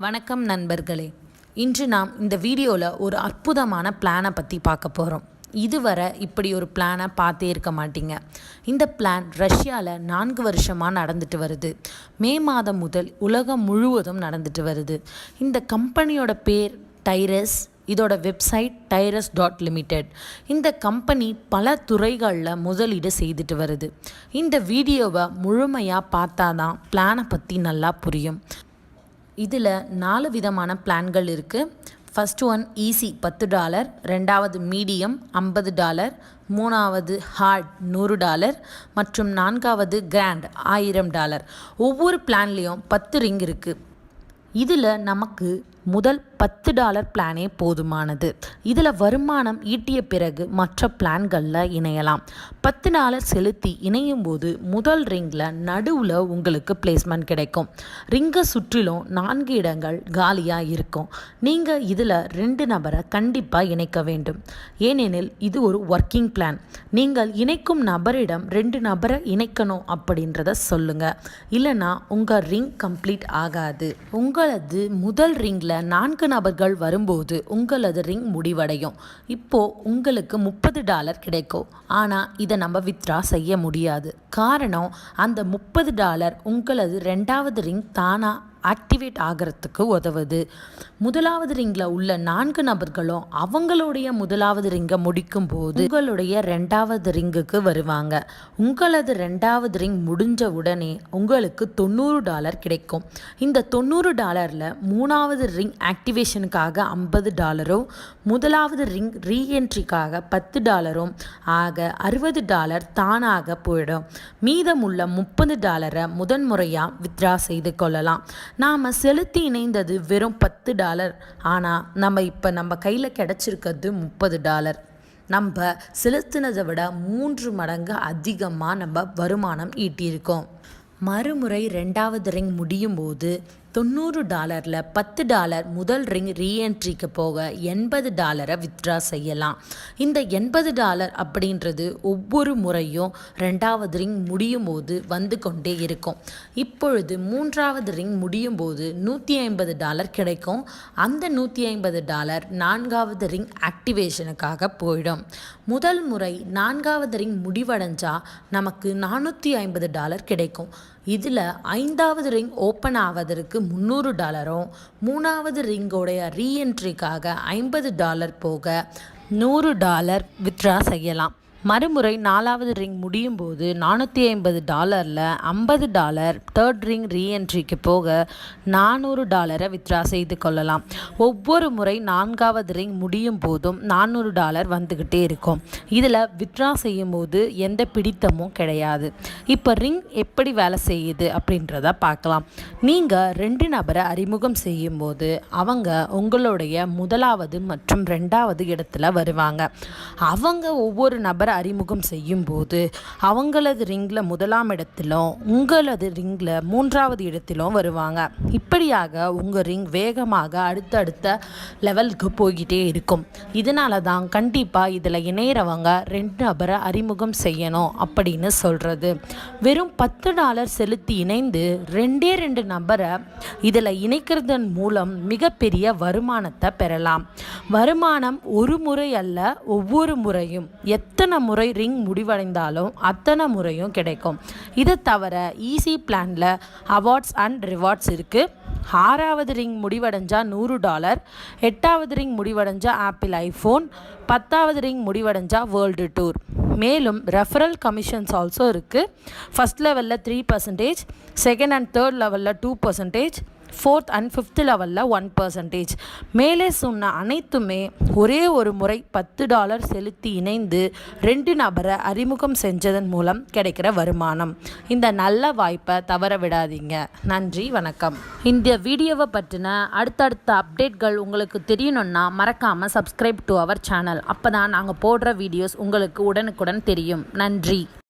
வணக்கம் நண்பர்களே. இன்று நாம் இந்த வீடியோவில் ஒரு அற்புதமான பிளானை பற்றி பார்க்க போகிறோம். இதுவரை இப்படி ஒரு பிளானை பார்த்தே இருக்க மாட்டீங்க. இந்த பிளான் ரஷ்யாவில் 4 வருஷமாக நடந்துட்டு வருது. மே மாதம் முதல் உலகம் முழுவதும் நடந்துட்டு வருது. இந்த கம்பெனியோட பேர் டைரஸ். இதோட வெப்சைட் tirus.limited. இந்த கம்பெனி பல துறைகளில் முதலீடு செய்துட்டு வருது. இந்த வீடியோவை முழுமையாக பார்த்தா தான் பிளானை பற்றி நல்லா புரியும். இதில் 4 விதமான பிளான்கள் இருக்குது. ஃபஸ்ட்டு ஒன் ஈஸி $10, ரெண்டாவது மீடியம் $50, மூணாவது ஹார்ட் $100 மற்றும் நான்காவது கிராண்ட் $1000. ஒவ்வொரு பிளான்லேயும் 10 ரிங் இருக்குது. இதில் நமக்கு முதல் $10 பிளானே போதுமானது. இதில் வருமானம் ஈட்டிய பிறகு மற்ற பிளான்களில் இணையலாம். $10 செலுத்தி இணையும் போது முதல் ரிங்கில் நடுவில் உங்களுக்கு பிளேஸ்மெண்ட் கிடைக்கும். ரிங்கை சுற்றிலும் 4 இடங்கள் காலியாக இருக்கும். நீங்கள் இதில் 2 நபரை கண்டிப்பாக இணைக்க வேண்டும். ஏனெனில் இது ஒரு ஒர்க்கிங் பிளான். நீங்கள் இணைக்கும் நபரிடம் 2 நபரை இணைக்கணும் அப்படின்றத சொல்லுங்கள். இல்லைனா உங்கள் ரிங் கம்ப்ளீட் ஆகாது. உங்களது முதல் ரிங்கில் 4 நபர்கள் வரும்போது உங்களது ரிங் முடிவடையும். இப்போது உங்களுக்கு $30 கிடைக்கும். ஆனால் இதை நம்ம வித்ரா செய்ய முடியாது. காரணம், அந்த $30 உங்களது 2வது ரிங் தானாக ஆக்டிவேட் ஆகிறதுக்கு உதவுது. முதலாவது ரிங்கில் உள்ள 4 நபர்களும் அவங்களுடைய முதலாவது ரிங்கை முடிக்கும் போது உங்களுடைய 2வது ரிங்குக்கு வருவாங்க. உங்களது 2வது ரிங் முடிஞ்ச உடனே உங்களுக்கு $90 கிடைக்கும். இந்த $90 மூணாவது ரிங் ஆக்டிவேஷனுக்காக $50, முதலாவது ரிங் ரீஎன்ட்ரிக்காக $10 ஆக $60 தானாக போயிடும். மீதமுள்ள $30 முதன்முறையாக வித்ரா செய்து கொள்ளலாம். நாம் செலுத்தி இணைந்தது வெறும் $10. ஆனால் நம்ம கையில் கிடச்சிருக்கிறது $30. நம்ம செலுத்தினதை விட 3 மடங்கு அதிகமாக நம்ம வருமானம் ஈட்டியிருக்கோம். மறுமுறை 2வது ரிங் முடியும் போது $90 $10 முதல் ரிங் ரீஎன்ட்ரிக்கு போக $80 வித்ட்ரா செய்யலாம். இந்த $80 அப்படின்றது ஒவ்வொரு முறையும் 2வது ரிங் முடியும் போது வந்து கொண்டே இருக்கும். இப்பொழுது 3வது ரிங் முடியும் போது $150 கிடைக்கும். அந்த $150 4வது ரிங் ஆக்டிவேஷனுக்காக போயிடும். முதல் முறை 4வது ரிங் முடிவடைஞ்சால் நமக்கு $450 கிடைக்கும். இதில் 5வது ரிங் ஓப்பன் ஆவதற்கு $300, 3வது ரிங்கோடைய ரீஎன்ட்ரிக்காக $50 போக $100 வித்ட்ரா செய்யலாம். மறுமுறை 4வது ரிங் முடியும் போது $450 $50 தேர்ட் ரிங் ரீஎன்ட்ரிக்கு போக $400 வித்ட்ரா செய்து கொள்ளலாம். ஒவ்வொரு முறை 4வது ரிங் முடியும் போதும் $400 வந்துக்கிட்டே இருக்கும். இதில் வித்ட்ரா செய்யும் போது எந்த பிடித்தமும் கிடையாது. இப்போ ரிங் எப்படி வேலை செய்யுது அப்படின்றத பார்க்கலாம். நீங்கள் 2 நபரை அறிமுகம் செய்யும் போது அவங்க உங்களுடைய முதலாவது மற்றும் 2வது இடத்துல வருவாங்க. அவங்க ஒவ்வொரு நபரை அறிமுகம் செய்யும் போது அவங்களது ரிங்கில் முதலாம் இடத்திலும் உங்களது ரிங்கில் 3வது இடத்திலும் வருவாங்க. இப்படியாக உங்கள் ரிங் வேகமாக அடுத்தடுத்த லெவலுக்கு போய்கிட்டே இருக்கும். இதனால தான் கண்டிப்பாக இதில் இணையிறவங்க 2 நபரை அறிமுகம் செய்யணும் அப்படின்னு சொல்கிறது. வெறும் $10 செலுத்தி இணைந்து 2 நபரை இதில் இணைக்கிறதன் மூலம் மிகப்பெரிய வருமானத்தை பெறலாம். வருமானம் ஒரு முறை அல்ல, ஒவ்வொரு முறையும் எத்தனை முறை ரிங் முடிவடைந்தாலும் அத்தனை முறையும் கிடைக்கும். இதை தவிர ஈஸி பிளானில் அவார்ட்ஸ் அண்ட் ரிவார்ட்ஸ் இருக்குது. 6வது ரிங் முடிவடைஞ்சால் $100, 8வது ரிங் முடிவடைஞ்சால் ஆப்பிள் ஐஃபோன், 10வது ரிங் முடிவடைஞ்சால் வேர்ல்டு டூர். மேலும் ரெஃபரல் கமிஷன்ஸ் ஆல்சோ இருக்குது. ஃபஸ்ட் லெவலில் 3%, செகண்ட் அண்ட் தேர்ட் லெவலில் 2%, 4th and 5th லெவலில் 1%. மேலே சொன்ன அனைத்துமே ஒரே ஒரு முறை $10 செலுத்தி இணைந்து 2 நபரை அறிமுகம் செஞ்சதன் மூலம் கிடைக்கிற வருமானம். இந்த நல்ல வாய்ப்பை தவற விடாதீங்க. நன்றி, வணக்கம். இந்த வீடியோவை பற்றின அடுத்தடுத்த அப்டேட்கள் உங்களுக்கு தெரியணும்னா மறக்காமல் சப்ஸ்கிரைப் டு அவர் சேனல். அப்போ தான் நாங்கள் போடுற வீடியோஸ் உங்களுக்கு உடனுக்குடன் தெரியும். நன்றி.